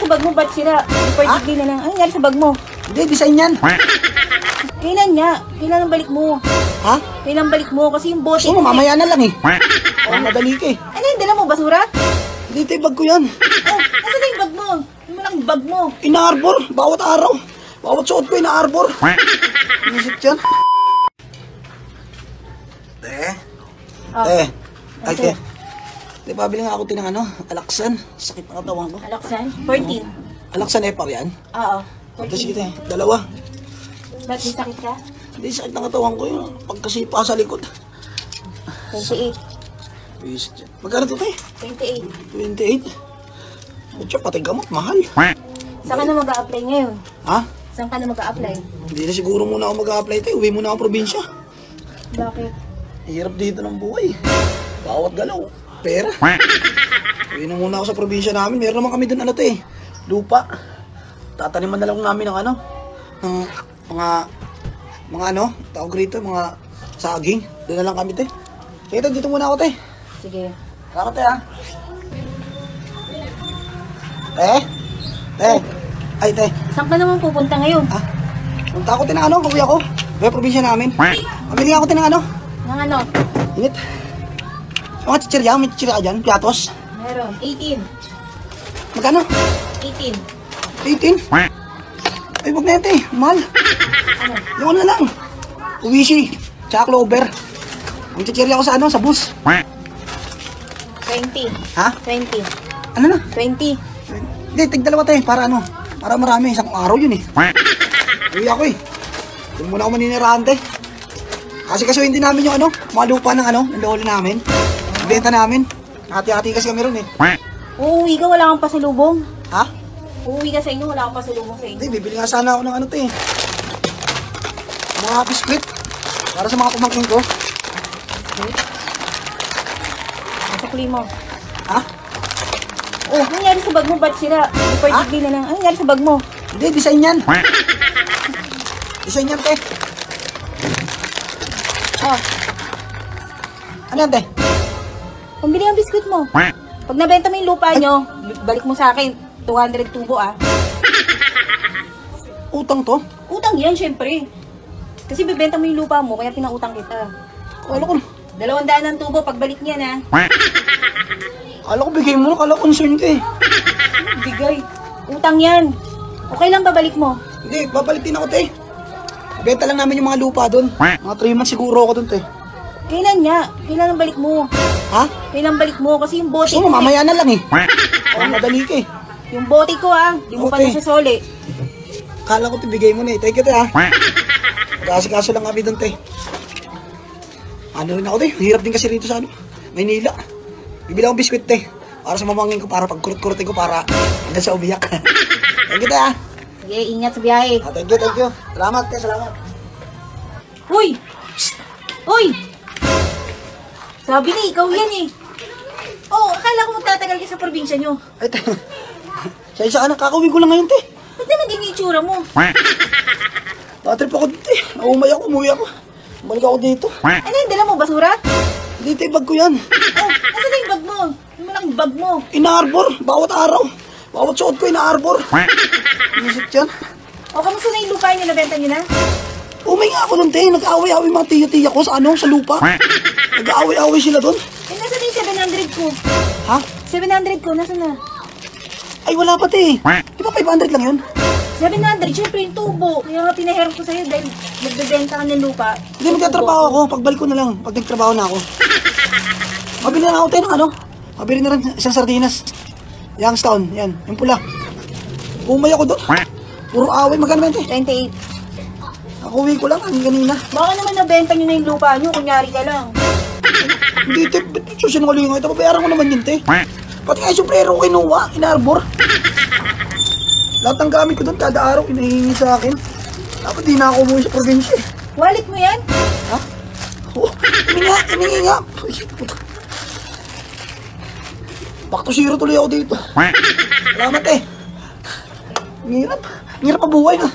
sa bag mo? Ba't sira? Super degree na lang. Ano nangyari sa bag mo? Hindi, design yan. Kailan nga? Kailan ang balik mo? Ha? Kailan balik mo? Kasi yung bote. Gusto mo, mamaya na lang eh. Madali ka eh. Ano yung dala mo? Basura? Hindi, ito yung bag ko yan. Oh, nasa na yung bag mo? Yung malang bag mo. Ina-arbor, bawat araw. Bawat suot ko, ina-arbor. Isip yan. Oh. Ay, te. Te, pabili nga ako ng alaksan. Sakit na katawan ko. Alaksan? 14. Alaksan Epar yan? Oo. Ito, sige te, dalawa. Ba't may sakit ka? Hindi, sakit na katawan ko yun. Pagkasipa sa likod. 28. Isip yan. Magkano to, te? 28. 28. Ba't siya, pati gamot, mahal. Saan ka na mag-a-apply ngayon? Ha? Saan ka na mag-a-apply? Hindi na siguro muna ako mag-a-apply, te. Uwi muna ako probinsya. Bakit? Hirap dito ng buhay. Bawat galaw, pera. Uwi na muna ako sa probinsya namin. Meron naman kami doon lupa. Tataniman na lang namin ng ng mga tawag rito, mga saging. Doon na lang kami, te. Kaya dito muna ako, te. Sige. Salamat, te, ha. Te. Ay, te. Saan ka naman pupunta ngayon? Ha? Punta ako, te, ng uwi ako. Uwi probinsya namin. Pabili ako, te, ng Nang ano? Init. Mga chichirya, may chichirya ka dyan, piatos. Meron. 18. Magkano? 18. 18? Ay, wag na yan, te. Mahal. Ano? Yung na lang. Uwishi. Tsaka clover. Ang chichirya ko sa bus. 20. Ha? 20. Ano na? 20. Hindi, tig-dalawa, te. Para para marami. Isang araw yun eh. Uwi ako eh. Doon muna ako maninirahan, te. Kasi hindi namin yung mga lupa ng ng lolo namin. Benta namin. Hati-hati kasi kami ron eh. Uuwi ka, wala kang pasalubong. Ha? Uuwi ka sa inyo, wala kang pasalubong sa inyo. Hindi, bibili nga sana ako ng te. Mga biskwit. Para sa mga pamangkin ko. Masukli mo. Ha? Oh, ano nangyari sa bag mo? Ba't sira? Super degree na lang. Ano nangyari sa bag mo? Hindi, design yan. Design yan, te. Oh, Ano yan, te? pambili ang biskuit mo. Pag nabenta mo yung lupa nyo, balik mo sa akin. 200 tubo Utang to? Utang yan, syempre. Kasi bibenta mo yung lupa mo, kaya pinautang kita. Kala ko, 200 ang tubo, pagbalik niya na. kala ko bigay mo na, kala ko concern ka eh. Bigay. Utang yan. Okay lang babalik mo. Hindi, babalik din ako, te. Benta lang namin yung mga lupa doon. Mga 3 months siguro ako doon, te. Kailan nga? Kailan ang balik mo? Ha? Kailan balik mo? Kasi yung bote Gusto mo, mamaya na lang eh. Madali ka eh. Yung bote ko di mo pa Okay. nasasoli. Kala ko tibigay mo na eh. Thank you, te, ha. Kasi lang kami doon, te. Ano rin ako, te. Hirap din kasi rito sa Maynila. Bibili akong biskwit, te. Para sa mamangin ko, para pagkurut-kurutin ko, para hanggang sa umiyak. Thank you, te, ha. Sige, ingat sa biyahe. Thank you. Salamat, te. Salamat. Uy! Uy! Sabi na, ikaw yan eh. Oh, akala ko magtatagal ka sa probinsya nyo. Ay, te. Sa anak, kakauwi ko lang ngayon, te. Ba't na naging itsura mo? Tatrip ako dito, te. Naumay ako, umuwi ako. Balik ako dito. Ano yung dala mo? Basura? Hindi, te, bag ko yan. Oh, nasa na yung bag mo? Yung malang bag mo. Ina-arbor, bawat araw. Bawat suot ko, ina-arbor. Isip yan. O, kamusta na yung lupa nyo? Nabenta nyo na? Umay nga ako nun, te. Nag-aaway-aaway mga tiya-tiya ko sa sa lupa. Nag-aaway-aaway sila doon. Eh, nasa na yung 700 ko? Ha? 700 ko, nasa na? Ay, wala pa, te. Di ba 500 lang yun? 700, syempre yung tubo. Kaya nga pinahirap ko sa'yo dahil nagbebenta ka ng lupa. Hindi, magtatrabaho ako. Pagbalik ko na lang. Pag nagtrabaho na ako. Mabili na ako, te, ng Mabili na rin isang sardinas. Youngstown, yan. Yung pula. Umay ako doon. Puro away. Magkano ba yun, te? 28. Nakuwi ko lang ang ganina. Baka naman nabenta nyo na yung lupa nyo, kunyari ka lang. Hindi, te. Ba't susinungaling ito? Pabayaran ko naman yun, te. Pati nga yung sombrero ko kinuha. Inarbor. Lahat ng gamit ko doon, kada araw, inahingi sa akin. Dapat di na ako umuwi sa probinsya. Wallet mo yan? Ha? Oh, hiningi nga. Back to zero tuloy ako dito. Salamat, eh. Ang hirap. Ang hirap mabuhay, no?